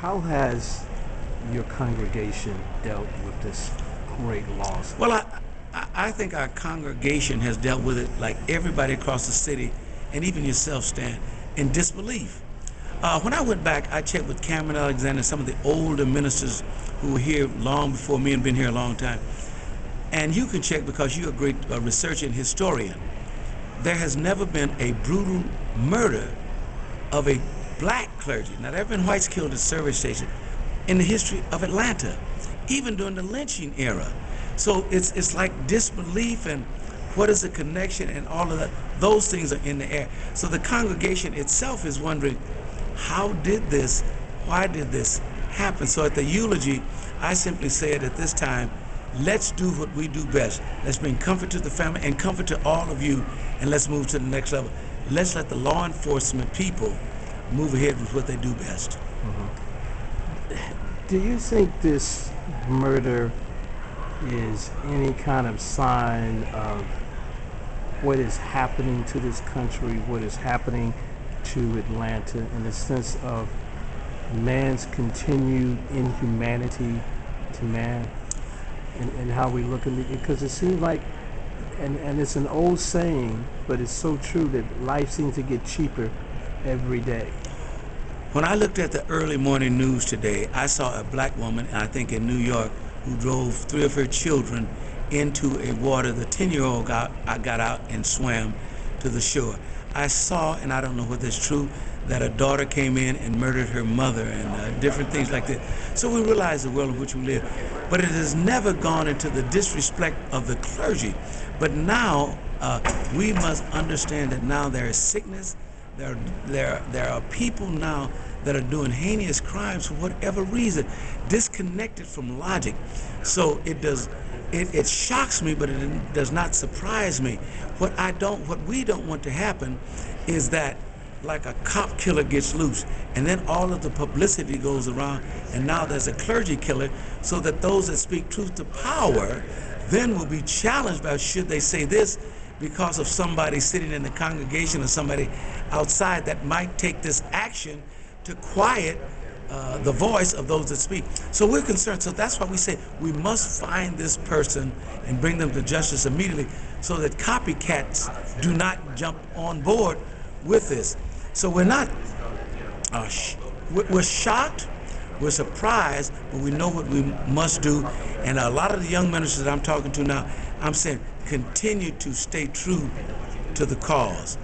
how has your congregation dealt with this great loss? Well, I think our congregation has dealt with it like everybody across the city, and even yourself, Stan, in disbelief. When I went back, I checked with Cameron Alexander, some of the older ministers who were here long before me and been here a long time. And you can check because you're a great researcher and historian. There has never been a brutal murder of a black clergy. Now, there have been whites killed at service stations in the history of Atlanta, even during the lynching era. So it's like disbelief and what is the connection and all of that. Those things are in the air. So the congregation itself is wondering, how did this, why did this happen? So at the eulogy, I simply said at this time, let's do what we do best. Let's bring comfort to the family and comfort to all of you, and let's move to the next level. Let's let the law enforcement people move ahead with what they do best. Do you think this murder is any kind of sign of what is happening to this country, what is happening to Atlanta, in the sense of man's continued inhumanity to man, and how we look at it? Because it seems like, and it's an old saying, but it's so true, that life seems to get cheaper every day. When I looked at the early morning news today, I saw a black woman, I think in New York, who drove 3 of her children into a water. The 10-year-old got out and swam to the shore. I saw, and I don't know whether it's true, that a daughter came in and murdered her mother and different things like that. So we realize the world in which we live. But it has never gone into the disrespect of the clergy. But now we must understand that now there is sickness. There are people now that are doing heinous crimes for whatever reason, disconnected from logic. So it shocks me, but it does not surprise me. What we don't want to happen is that, like a cop killer gets loose, and then all of the publicity goes around, and now there's a clergy killer, so that those that speak truth to power then will be challenged by, should they say this, because of somebody sitting in the congregation or somebody outside that might take this action to quiet the voice of those that speak. So we're concerned. So that's why we say we must find this person and bring them to justice immediately, so that copycats do not jump on board with this. So we're not, we're shocked, we're surprised, but we know what we must do. And a lot of the young ministers that I'm talking to now, I'm saying, continue to stay true to the cause.